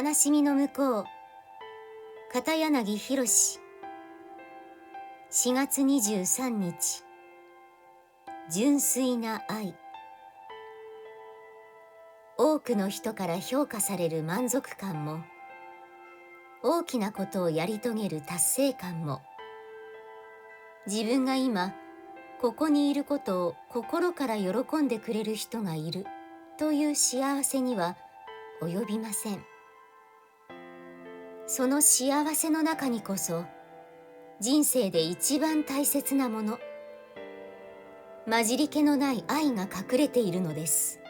悲しみの向こう、片柳博。4月23日、純粋な愛。多くの人から評価される満足感も、大きなことをやり遂げる達成感も、自分が今ここにいることを心から喜んでくれる人がいるという幸せには及びません。その幸せの中にこそ人生で一番大切なもの、混じり気のない愛が隠れているのです。